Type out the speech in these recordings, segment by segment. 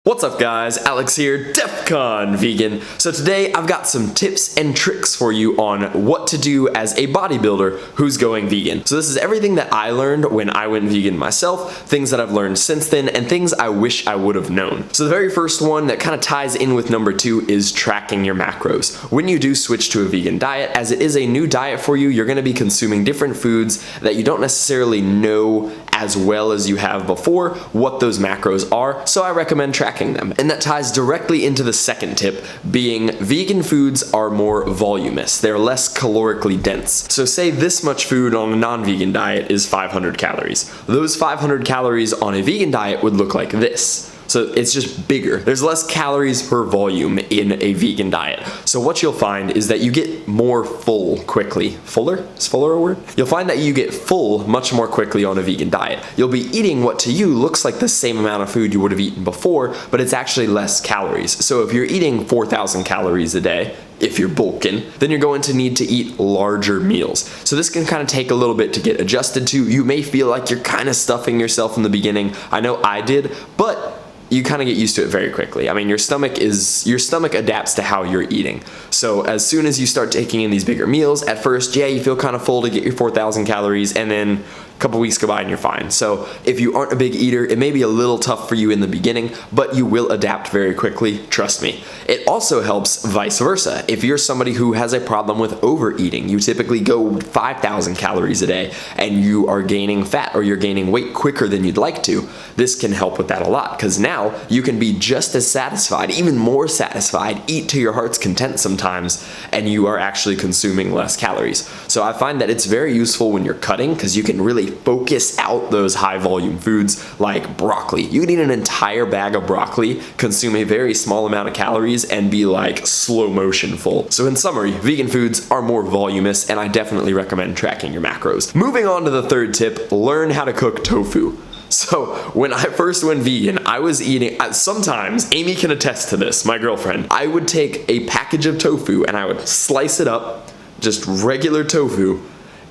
What's up guys, Alex here, DefQon Vegan. So today I've got some tips and tricks for you on what to do as a bodybuilder who's going vegan. So this is everything that I learned when I went vegan myself, things that I've learned since then, and things I wish I would have known. So the very first one that kind of ties in with number 2 is tracking your macros. When you do switch to a vegan diet, as it is a new diet for you, you're going to be consuming different foods that you don't necessarily know as well as you have before what those macros are, so I recommend tracking them. And that ties directly into the second tip, being vegan foods are more voluminous. They're less calorically dense. So say this much food on a non-vegan diet is 500 calories. Those 500 calories on a vegan diet would look like this. So it's just bigger. There's less calories per volume in a vegan diet. So what you'll find is that you get more full quickly. Fuller? Is fuller a word? You'll find that you get full much more quickly on a vegan diet. You'll be eating what to you looks like the same amount of food you would have eaten before, but it's actually less calories. So if you're eating 4,000 calories a day, if you're bulking, then you're going to need to eat larger meals. So this can kind of take a little bit to get adjusted to. You may feel like you're kind of stuffing yourself in the beginning. I know I did, but you kind of get used to it very quickly. I mean, your stomach adapts to how you're eating. So as soon as you start taking in these bigger meals, at first, yeah, you feel kind of full to get your 4,000 calories, and then a couple weeks go by and you're fine. So if you aren't a big eater, it may be a little tough for you in the beginning, but you will adapt very quickly, trust me. It also helps vice versa. If you're somebody who has a problem with overeating, you typically go 5,000 calories a day and you are gaining fat or you're gaining weight quicker than you'd like to, this can help with that a lot, because now you can be just as satisfied, even more satisfied, eat to your heart's content sometimes, and you are actually consuming less calories. So I find that it's very useful when you're cutting, because you can really focus out those high volume foods like broccoli. You can eat an entire bag of broccoli, consume a very small amount of calories, and be like slow motion full. So in summary, vegan foods are more voluminous, and I definitely recommend tracking your macros. Moving on to the third tip, learn how to cook tofu. So when I first went vegan, I was eating, sometimes, Amy can attest to this, my girlfriend, I would take a package of tofu and I would slice it up, just regular tofu,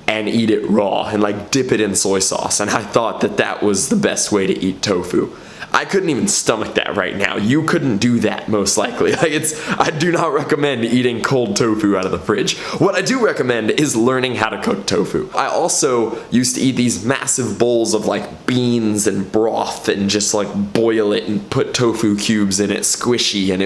and eat it raw and like dip it in soy sauce. And I thought that that was the best way to eat tofu. I couldn't even stomach that right now. You couldn't do that most likely. I do not recommend eating cold tofu out of the fridge. What I do recommend is learning how to cook tofu. I also used to eat these massive bowls of like beans and broth and just like boil it and put tofu cubes in it, squishy, and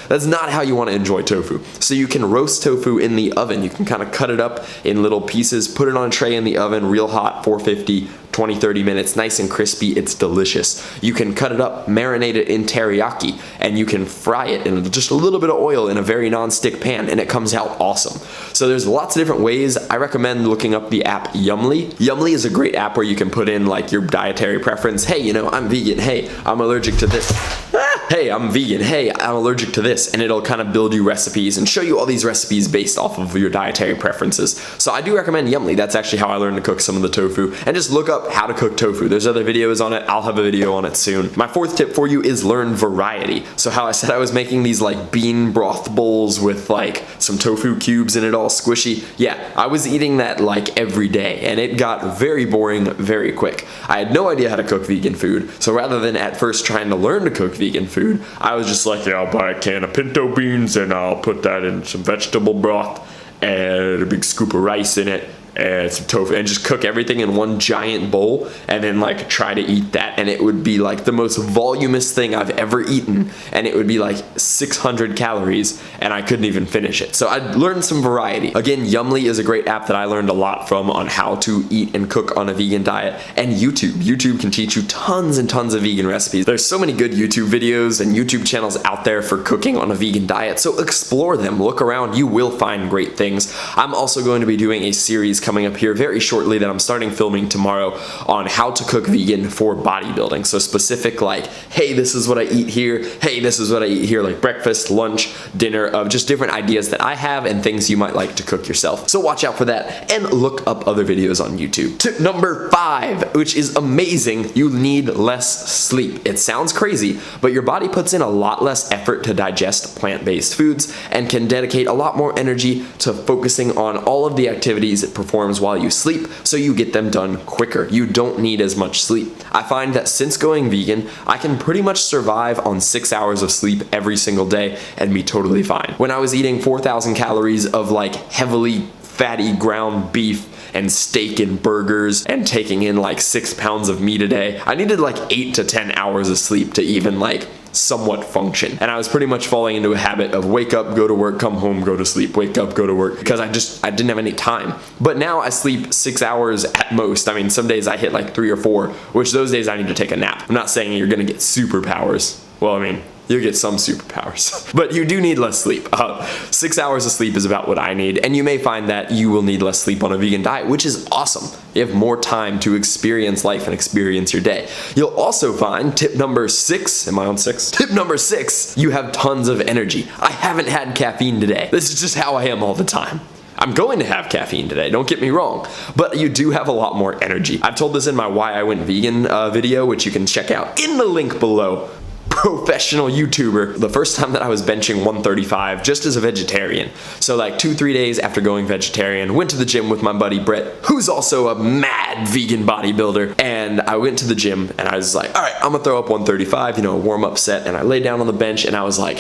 that's not how you want to enjoy tofu. So you can roast tofu in the oven. You can kind of cut it up in little pieces, put it on a tray in the oven, real hot, 450, 20-30 minutes, nice and crispy. It's delicious. You can cut it up, marinate it in teriyaki, and you can fry it in just a little bit of oil in a very non-stick pan, and it comes out awesome. So there's lots of different ways. I recommend looking up the app Yummly. Yummly is a great app where you can put in like your dietary preference. Hey, you know, I'm vegan. Hey, I'm allergic to this. Hey, I'm vegan. Hey, I'm allergic to this. And it'll kind of build you recipes and show you all these recipes based off of your dietary preferences. So I do recommend Yummly. That's actually how I learned to cook some of the tofu. And just look up how to cook tofu. There's other videos on it. I'll have a video on it soon. My fourth tip for you is learn variety. So how I said I was making these like bean broth bowls with like some tofu cubes in it all squishy. Yeah, I was eating that like every day, and it got very boring very quick. I had no idea how to cook vegan food. So rather than at first trying to learn to cook vegan food, I was just like, yeah, I'll buy a can of pinto beans and I'll put that in some vegetable broth and a big scoop of rice in it and some tofu, and just cook everything in one giant bowl and then like try to eat that, and it would be like the most voluminous thing I've ever eaten, and it would be like 600 calories and I couldn't even finish it. So I learned some variety. Again, Yummly is a great app that I learned a lot from on how to eat and cook on a vegan diet, and YouTube can teach you tons and tons of vegan recipes. There's so many good YouTube videos and YouTube channels out there for cooking on a vegan diet, so explore them, look around, you will find great things. I'm also going to be doing a series coming up here very shortly that I'm starting filming tomorrow on how to cook vegan for bodybuilding. So specific like, hey, this is what I eat here, hey, this is what I eat here, like breakfast, lunch, dinner, of just different ideas that I have and things you might like to cook yourself. So watch out for that and look up other videos on YouTube. Tip number 5, which is amazing, you need less sleep. It sounds crazy, but your body puts in a lot less effort to digest plant-based foods and can dedicate a lot more energy to focusing on all of the activities it performs performs while you sleep, so you get them done quicker. You don't need as much sleep. I find that since going vegan, I can pretty much survive on 6 hours of sleep every single day and be totally fine. When I was eating 4,000 calories of like heavily fatty ground beef and steak and burgers and taking in like 6 pounds of meat a day, I needed like 8 to 10 hours of sleep to even like somewhat function. And I was pretty much falling into a habit of wake up, go to work, come home, go to sleep, wake up, go to work, because I didn't have any time. But now I sleep 6 hours at most. I mean, some days I hit like 3 or 4, which those days I need to take a nap. I'm not saying you're gonna get superpowers. Well, I mean, you'll get some superpowers, but you do need less sleep. 6 hours of sleep is about what I need, and you may find that you will need less sleep on a vegan diet, which is awesome. You have more time to experience life and experience your day. You'll also find tip number 6, am I on 6? Tip number 6, you have tons of energy. I haven't had caffeine today. This is just how I am all the time. I'm going to have caffeine today, don't get me wrong, but you do have a lot more energy. I've told this in my Why I Went Vegan video, which you can check out in the link below. Professional YouTuber. The first time that I was benching 135 just as a vegetarian. So like 2-3 days after going vegetarian, went to the gym with my buddy Brett, who's also a mad vegan bodybuilder. And I went to the gym and I was like, all right, I'm gonna throw up 135, you know, a warm up set. And I laid down on the bench and I was like,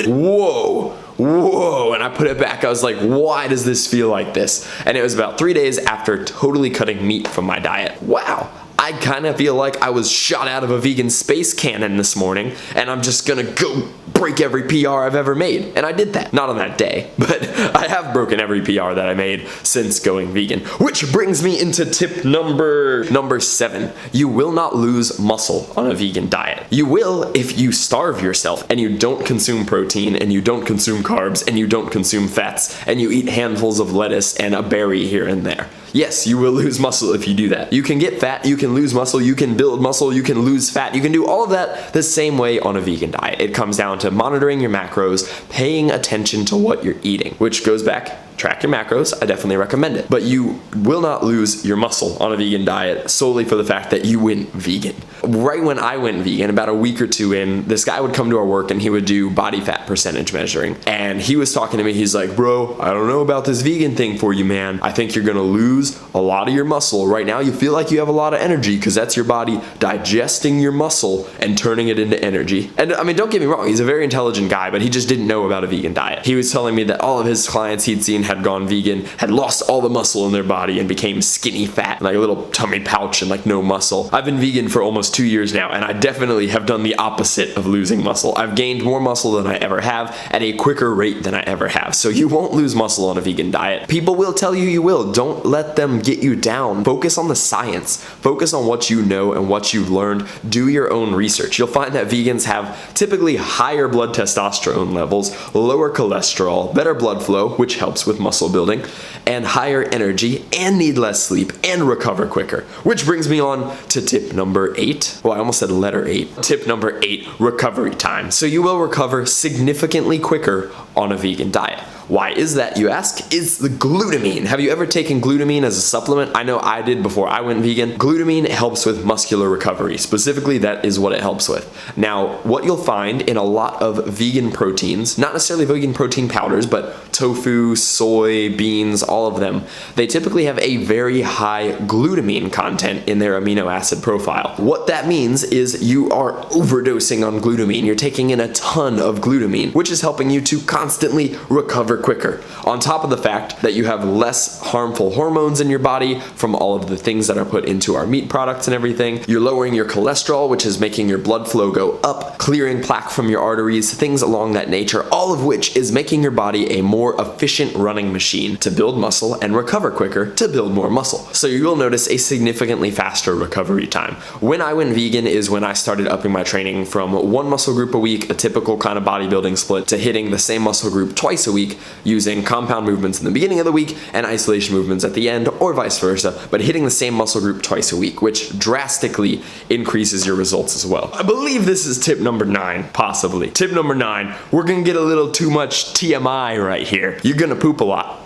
whoa. Whoa, and I put it back. I was like, why does this feel like this? And it was about 3 days after totally cutting meat from my diet. Wow. I kind of feel like I was shot out of a vegan space cannon this morning, and I'm just gonna go break every PR I've ever made. And I did that. Not on that day, but I have broken every PR that I made since going vegan. Which brings me into tip number 7. You will not lose muscle on a vegan diet. You will if you starve yourself and you don't consume protein and you don't consume carbs and you don't consume fats and you eat handfuls of lettuce and a berry here and there. Yes, you will lose muscle if you do that. You can get fat, you can lose muscle, you can build muscle, you can lose fat, you can do all of that the same way on a vegan diet. It comes down to monitoring your macros, paying attention to what you're eating, which goes back, track your macros, I definitely recommend it. But you will not lose your muscle on a vegan diet solely for the fact that you went vegan. Right when I went vegan, about a week or 2 in, this guy would come to our work and he would do body fat percentage measuring. And he was talking to me, he's like, bro, I don't know about this vegan thing for you, man. I think you're gonna lose a lot of your muscle. Right now you feel like you have a lot of energy because that's your body digesting your muscle and turning it into energy. And I mean, don't get me wrong, he's a very intelligent guy, but he just didn't know about a vegan diet. He was telling me that all of his clients he'd seen had gone vegan, had lost all the muscle in their body and became skinny fat, like a little tummy pouch and like no muscle. I've been vegan for almost 2 years now, and I definitely have done the opposite of losing muscle. I've gained more muscle than I ever have at a quicker rate than I ever have. So you won't lose muscle on a vegan diet. People will tell you you will. Don't let them get you down. Focus on the science. Focus on what you know and what you've learned. Do your own research. You'll find that vegans have typically higher blood testosterone levels, lower cholesterol, better blood flow, which helps with muscle building, and higher energy, and need less sleep, and recover quicker. Which brings me on to tip number 8. Well, I almost said letter 8. Tip number 8, recovery time. So you will recover significantly quicker on a vegan diet. Why is that, you ask? It's the glutamine. Have you ever taken glutamine as a supplement? I know I did before I went vegan. Glutamine helps with muscular recovery. Specifically, that is what it helps with. Now, what you'll find in a lot of vegan proteins, not necessarily vegan protein powders, but tofu, soy, beans, all of them, they typically have a very high glutamine content in their amino acid profile. What that means is you are overdosing on glutamine. You're taking in a ton of glutamine, which is helping you to constantly recover quicker. On top of the fact that you have less harmful hormones in your body from all of the things that are put into our meat products and everything. You're lowering your cholesterol, which is making your blood flow go up, clearing plaque from your arteries, things along that nature, all of which is making your body a more efficient running machine to build muscle and recover quicker to build more muscle. So you will notice a significantly faster recovery time. When I went vegan is when I started upping my training from 1 muscle group a week, a typical kind of bodybuilding split, to hitting the same muscle group twice a week, using compound movements in the beginning of the week and isolation movements at the end, or vice versa, but hitting the same muscle group twice a week, which drastically increases your results as well. I believe this is tip number 9, possibly. Tip number 9, we're gonna get a little too much TMI right here. You're gonna poop a lot.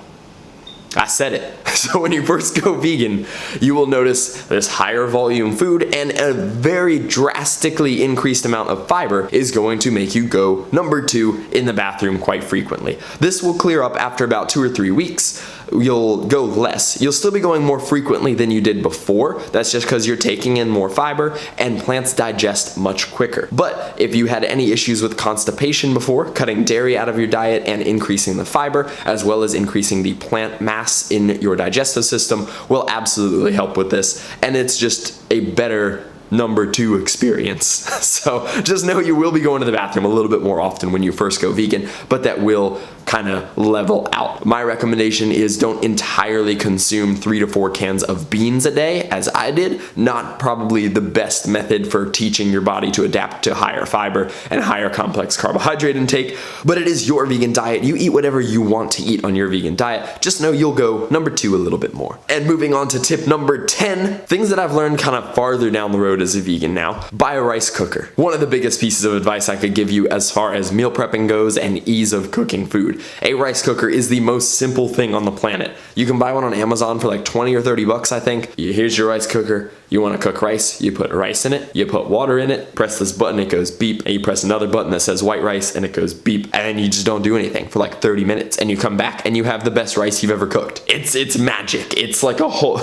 I said it. So when you first go vegan, you will notice this higher volume food and a very drastically increased amount of fiber is going to make you go number 2 in the bathroom quite frequently. This will clear up after about 2 or 3 weeks. you'll go less. You'll still be going more frequently than you did before. That's just because you're taking in more fiber, and plants digest much quicker. But if you had any issues with constipation before, cutting dairy out of your diet and increasing the fiber, as well as increasing the plant mass in your digestive system, will absolutely help with this. And it's just a better number 2 experience. So just know you will be going to the bathroom a little bit more often when you first go vegan, but that will kind of level out. My recommendation is don't entirely consume 3 to 4 cans of beans a day, as I did. Not probably the best method for teaching your body to adapt to higher fiber and higher complex carbohydrate intake, but it is your vegan diet. You eat whatever you want to eat on your vegan diet. Just know you'll go number 2 a little bit more. And moving on to tip number 10, things that I've learned kind of farther down the road as a vegan now. Buy a rice cooker. One of the biggest pieces of advice I could give you as far as meal prepping goes and ease of cooking food. A rice cooker is the most simple thing on the planet. You can buy one on Amazon for like 20 or 30 bucks, I think. Here's your rice cooker. You want to cook rice, you put rice in it, you put water in it, press this button, it goes beep, and you press another button that says white rice and it goes beep, and you just don't do anything for like 30 minutes, and you come back and you have the best rice you've ever cooked. It's magic. It's like a whole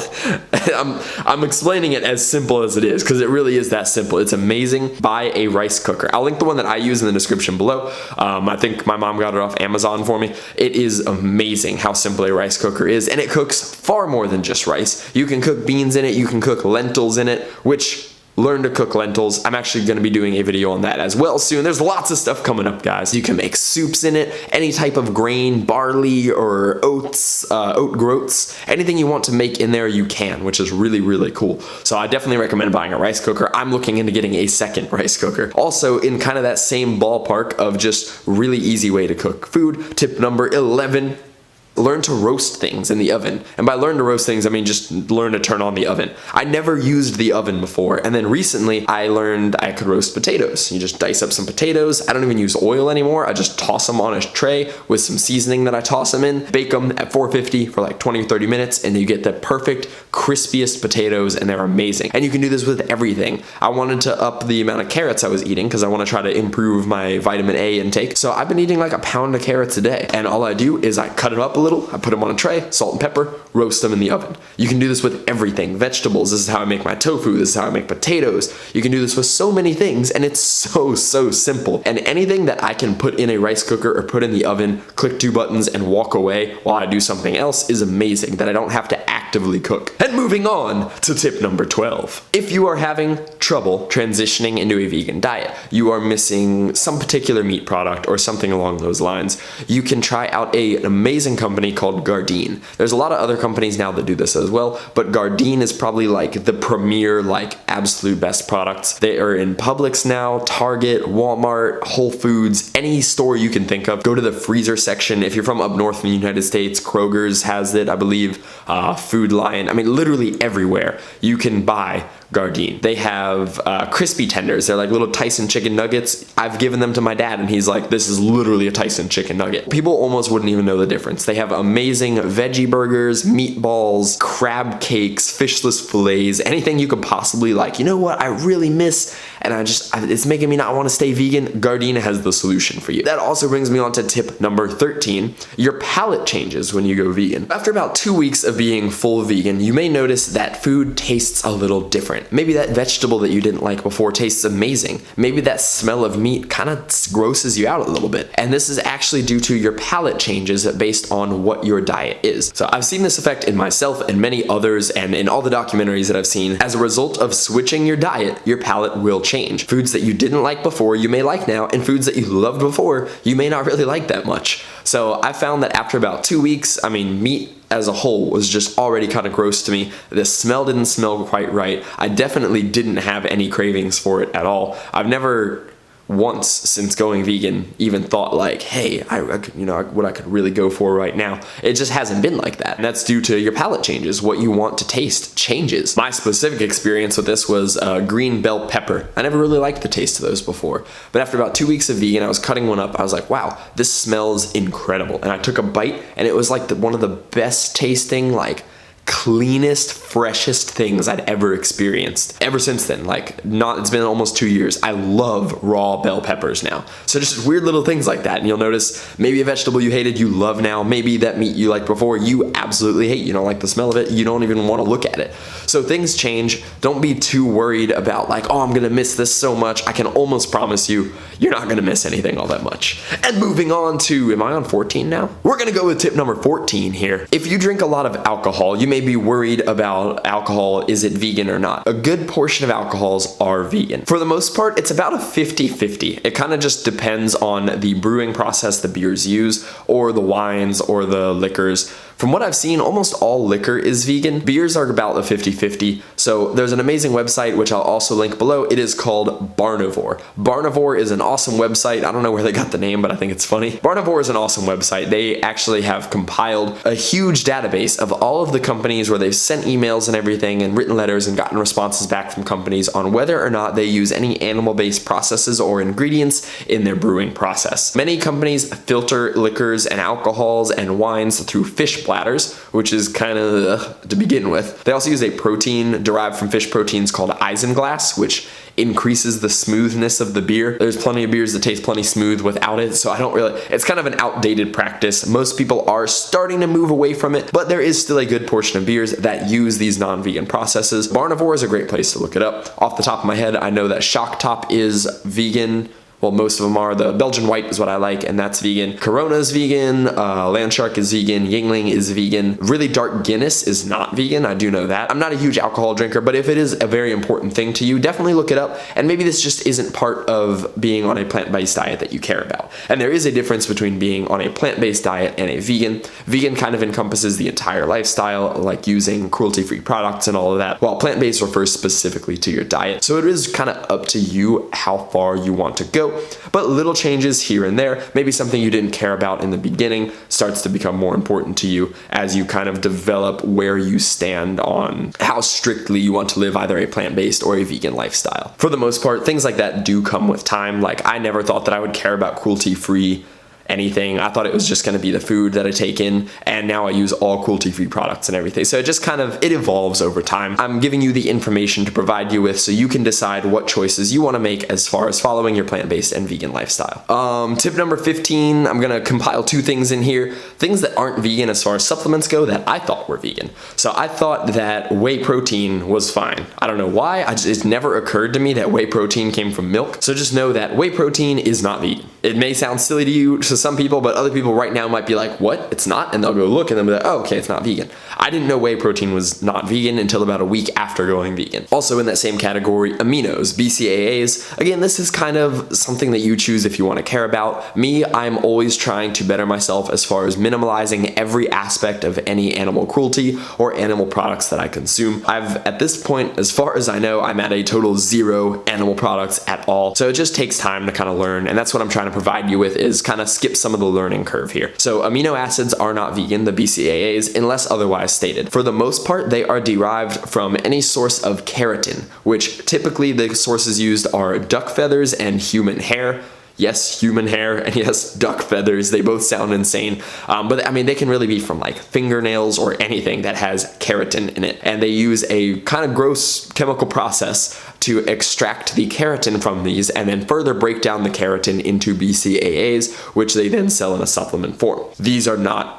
I'm explaining it as simple as it is because it really is that simple. It's amazing. Buy a rice cooker. I'll link the one that I use in the description below. I think my mom got it off Amazon for me. It is amazing how simple a rice cooker is, and it cooks far more than just rice. You can cook beans in it, you can cook lentils in it, which learn to cook lentils. I'm actually going to be doing a video on that as well soon. There's lots of stuff coming up, guys. You can make soups in it, any type of grain, barley or oats, oat groats, anything you want to make in there you can, which is really, really cool. So I definitely recommend buying a rice cooker. I'm looking into getting a second rice cooker. Also in kind of that same ballpark of just really easy way to cook food. Tip number 11. Learn to roast things in the oven. And by learn to roast things, I mean just learn to turn on the oven. I never used the oven before, and then recently I learned I could roast potatoes. You just dice up some potatoes. I don't even use oil anymore. I just toss them on a tray with some seasoning that I toss them in, bake them at 450 for like 20 or 30 minutes, and you get the perfect, crispiest potatoes, and they're amazing. And you can do this with everything. I wanted to up the amount of carrots I was eating because I want to try to improve my vitamin A intake. So I've been eating like a pound of carrots a day, and all I do is I cut them up a little, I put them on a tray, salt and pepper, roast them in the oven. You can do this with everything. Vegetables, this is how I make my tofu, this is how I make potatoes. You can do this with so many things, and it's so simple. And anything that I can put in a rice cooker or put in the oven, click 2 buttons and walk away while I do something else is amazing, that I don't have to actively cook. And moving on to tip number 12. If you are having trouble transitioning into a vegan diet, you are missing some particular meat product or something along those lines, you can try out an amazing company called GARDEIN. There's a lot of other companies now that do this as well, but GARDEIN is probably like the premier, like absolute best products. They are in Publix now, Target, Walmart, Whole Foods, any store you can think of. Go to the freezer section. If you're from up north in the United States, Kroger's has it, I believe, Food Lion. I mean, literally everywhere you can buy GARDEIN. They have crispy tenders. They're like little Tyson chicken nuggets. I've given them to my dad and he's like, this is literally a Tyson chicken nugget. People almost wouldn't even know the difference. They have amazing veggie burgers, meatballs, crab cakes, fishless fillets, anything you could possibly like. You know what I really miss? And it's making me not want to stay vegan. GARDEIN has the solution for you. That also brings me on to tip number 13. Your palate changes when you go vegan. After about 2 weeks of being full vegan, you may notice that food tastes a little different. Maybe that vegetable that you didn't like before tastes amazing. Maybe that smell of meat kind of grosses you out a little bit. And this is actually due to your palate changes based on what your diet is. So I've seen this effect in myself and many others, and in all the documentaries that I've seen. As a result of switching your diet, your palate will change. Foods that you didn't like before, you may like now, and foods that you loved before, you may not really like that much. So I found that after about 2 weeks, I mean, meat as a whole was just already kind of gross to me. The smell didn't smell quite right. I definitely didn't have any cravings for it at all. I've never once since going vegan even thought like, hey, what I could really go for right now. It just hasn't been like that. And that's due to your palate changes. What you want to taste changes. My specific experience with this was green bell pepper. I never really liked the taste of those before. But after about 2 weeks of vegan, I was cutting one up. I was like, wow, this smells incredible. And I took a bite and it was like one of the best tasting like cleanest, freshest things I'd ever experienced. Ever since then, it's been almost 2 years. I love raw bell peppers now. So just weird little things like that. And you'll notice maybe a vegetable you hated, you love now. Maybe that meat you liked before, you absolutely hate. You don't like the smell of it. You don't even want to look at it. So things change. Don't be too worried about oh, I'm gonna miss this so much. I can almost promise you, you're not gonna miss anything all that much. And moving on to, am I on 14 now? We're gonna go with tip number 14 here. If you drink a lot of alcohol, you may be worried about alcohol, is it vegan or not? A good portion of alcohols are vegan. For the most part, it's about a 50-50. It kind of just depends on the brewing process the beers use, or the wines, or the liquors. From what I've seen, almost all liquor is vegan. Beers are about a 50-50. So there's an amazing website, which I'll also link below. It is called Barnivore. Barnivore is an awesome website. I don't know where they got the name, but I think it's funny. Barnivore is an awesome website. They actually have compiled a huge database of all of the companies where they've sent emails and everything and written letters and gotten responses back from companies on whether or not they use any animal-based processes or ingredients in their brewing process. Many companies filter liquors and alcohols and wines through fish platters, which is kind of to begin with. They also use a protein derived from fish proteins called isinglass, which increases the smoothness of the beer. There's plenty of beers that taste plenty smooth without it, so it's kind of an outdated practice. Most people are starting to move away from it, but there is still a good portion of beers that use these non-vegan processes. Barnivore is a great place to look it up. Off the top of my head, I know that Shock Top is vegan. Well, most of them are. The Belgian White is what I like, and that's vegan. Corona is vegan. Landshark is vegan. Yingling is vegan. Really dark Guinness is not vegan. I do know that. I'm not a huge alcohol drinker, but if it is a very important thing to you, definitely look it up. And maybe this just isn't part of being on a plant-based diet that you care about. And there is a difference between being on a plant-based diet and a vegan. Vegan kind of encompasses the entire lifestyle, like using cruelty-free products and all of that, while plant-based refers specifically to your diet. So it is kind of up to you how far you want to go. But little changes here and there, maybe something you didn't care about in the beginning starts to become more important to you as you kind of develop where you stand on how strictly you want to live either a plant-based or a vegan lifestyle. For the most part, things like that do come with time. I never thought that I would care about cruelty-free anything. I thought it was just going to be the food that I take in, and now I use all cruelty-free products and everything. So it just it evolves over time. I'm giving you the information to provide you with so you can decide what choices you want to make as far as following your plant-based and vegan lifestyle. Tip number 15, I'm going to compile 2 things in here. Things that aren't vegan as far as supplements go that I thought were vegan. So I thought that whey protein was fine. I don't know why. It never occurred to me that whey protein came from milk. So just know that whey protein is not vegan. It may sound silly to you, to some people, but other people right now might be like, what? It's not? And they'll go look and they'll be like, oh, okay, it's not vegan. I didn't know whey protein was not vegan until about a week after going vegan. Also in that same category, aminos, BCAAs. Again, this is kind of something that you choose if you want to care about. Me, I'm always trying to better myself as far as minimalizing every aspect of any animal cruelty or animal products that I consume. At this point, as far as I know, I'm at a total 0 animal products at all. So it just takes time to kind of learn, and that's what I'm trying to provide you with, is kind of skip some of the learning curve here. So amino acids are not vegan, the BCAAs, unless otherwise stated. For the most part, they are derived from any source of keratin, which typically the sources used are duck feathers and human hair. Yes, human hair, and yes, duck feathers. They both sound insane. But I mean, they can really be from fingernails or anything that has keratin in it. And they use a kind of gross chemical process to extract the keratin from these and then further break down the keratin into BCAAs, which they then sell in a supplement form. These are not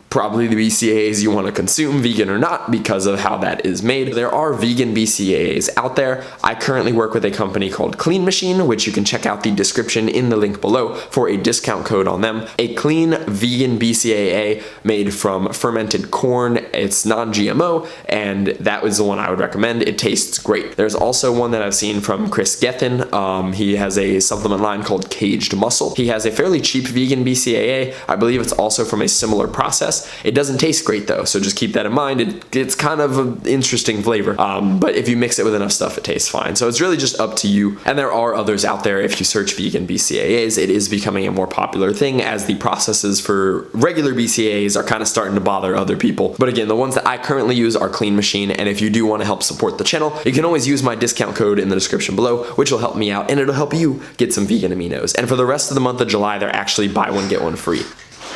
probably the BCAAs you want to consume, vegan or not, because of how that is made. There are vegan BCAAs out there. I currently work with a company called Clean Machine, which you can check out the description in the link below for a discount code on them. A clean vegan BCAA made from fermented corn. It's non-GMO, and that was the one I would recommend. It tastes great. There's also one that I've seen from Chris Gethin. He has a supplement line called Caged Muscle. He has a fairly cheap vegan BCAA. I believe it's also from a similar process. It doesn't taste great though, so just keep that in mind. It's kind of an interesting flavor, but if you mix it with enough stuff, it tastes fine. So it's really just up to you. And there are others out there. If you search vegan BCAAs, it is becoming a more popular thing as the processes for regular BCAAs are kind of starting to bother other people. But again, the ones that I currently use are Clean Machine, and if you do want to help support the channel, you can always use my discount code in the description below, which will help me out and it'll help you get some vegan aminos. And for the rest of the month of July, they're actually buy one, get one free.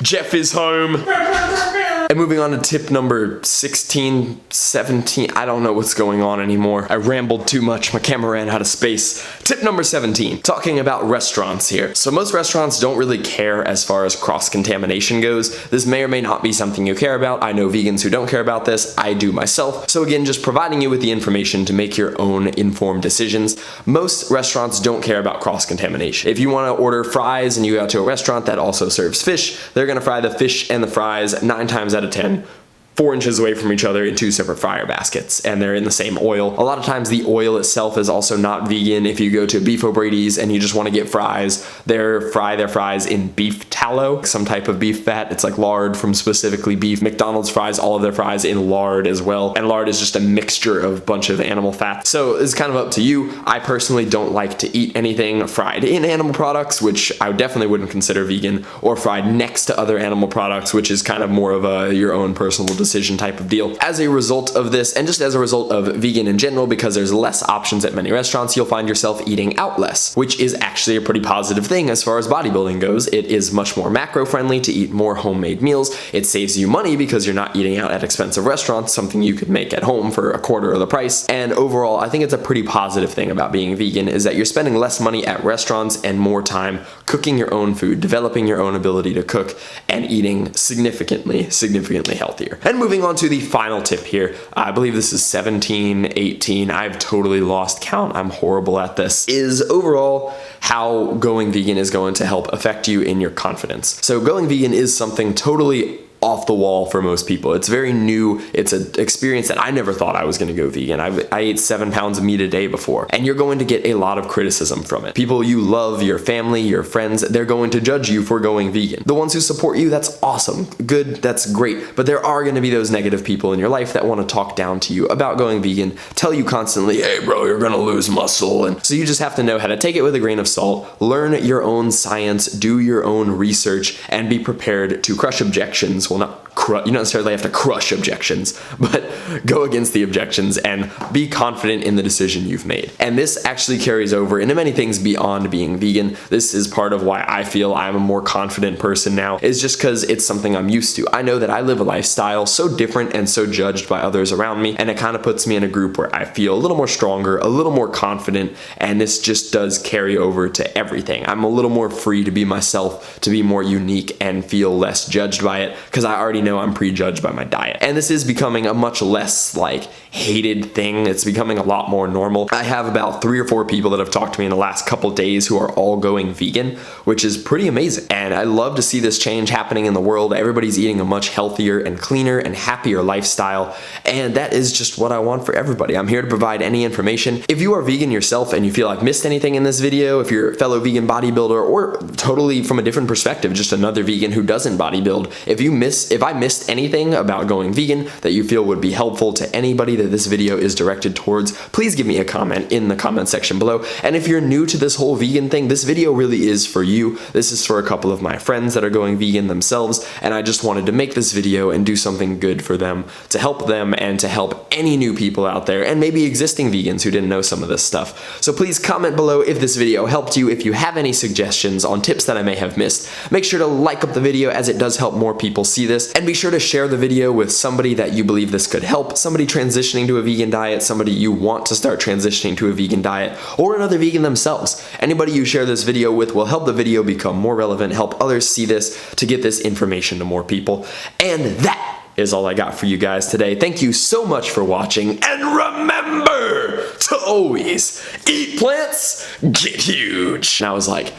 Jeff is home. And moving on to tip number 16, 17, I don't know what's going on anymore. I rambled too much, my camera ran out of space. Tip number 17, talking about restaurants here. So most restaurants don't really care as far as cross-contamination goes. This may or may not be something you care about. I know vegans who don't care about this. I do myself. So again, just providing you with the information to make your own informed decisions. Most restaurants don't care about cross-contamination. If you want to order fries and you go to a restaurant that also serves fish, they're going to fry the fish and the fries 9 times out of 10 4 inches away from each other in 2 separate fryer baskets, and they're in the same oil. A lot of times the oil itself is also not vegan. If you go to Beef O'Brady's and you just want to get fries, they fry their fries in beef tallow, some type of beef fat. It's like lard from specifically beef. McDonald's fries all of their fries in lard as well, and lard is just a mixture of a bunch of animal fat. So it's kind of up to you. I personally don't like to eat anything fried in animal products, which I definitely wouldn't consider vegan, or fried next to other animal products, which is kind of more of a your own personal decision type of deal. As a result of this, and just as a result of vegan in general, because there's less options at many restaurants, you'll find yourself eating out less, which is actually a pretty positive thing as far as bodybuilding goes. It is much more macro friendly to eat more homemade meals. It saves you money because you're not eating out at expensive restaurants, something you could make at home for a quarter of the price. And overall, I think it's a pretty positive thing about being vegan is that you're spending less money at restaurants and more time cooking your own food, developing your own ability to cook, and eating significantly healthier. And moving on to the final tip here, I believe this is 17, 18, I've totally lost count, I'm horrible at this, is overall how going vegan is going to help affect you in your confidence. So going vegan is something totally off the wall for most people. It's very new. It's an experience that I never thought I was going to go vegan. I ate 7 pounds of meat a day before, and you're going to get a lot of criticism from it. People you love, your family, your friends, they're going to judge you for going vegan. The ones who support you, that's awesome. Good, that's great. But there are going to be those negative people in your life that want to talk down to you about going vegan, tell you constantly, hey bro, you're going to lose muscle. And so you just have to know how to take it with a grain of salt, learn your own science, do your own research, and be prepared to crush objections. Well, you don't necessarily have to crush objections, but go against the objections and be confident in the decision you've made. And this actually carries over into many things beyond being vegan. This is part of why I feel I'm a more confident person now, is just because it's something I'm used to. I know that I live a lifestyle so different and so judged by others around me, and it kind of puts me in a group where I feel a little more stronger, a little more confident, and this just does carry over to everything. I'm a little more free to be myself, to be more unique, and feel less judged by it, because I already know I'm prejudged by my diet. And this is becoming a much less hated thing. It's becoming a lot more normal. I have about 3 or 4 people that have talked to me in the last couple days who are all going vegan, which is pretty amazing. And I love to see this change happening in the world. Everybody's eating a much healthier and cleaner and happier lifestyle. And that is just what I want for everybody. I'm here to provide any information. If you are vegan yourself and you feel I've missed anything in this video, if you're a fellow vegan bodybuilder or totally from a different perspective, just another vegan who doesn't bodybuild, if I missed anything about going vegan that you feel would be helpful to anybody that this video is directed towards, please give me a comment in the comment section below. And if you're new to this whole vegan thing, this video really is for you. This is for a couple of my friends that are going vegan themselves, and I just wanted to make this video and do something good for them, to help them and to help any new people out there, and maybe existing vegans who didn't know some of this stuff. So please comment below if this video helped you. If you have any suggestions on tips that I may have missed, make sure to like up the video as it does help more people see this, and be sure to share the video with somebody that you believe this could help, somebody transitioning to a vegan diet, somebody you want to start transitioning to a vegan diet, or another vegan themselves. Anybody you share this video with will help the video become more relevant, help others see this, to get this information to more people. And that is all I got for you guys today. Thank you so much for watching, and remember to always eat plants, get huge. And I was like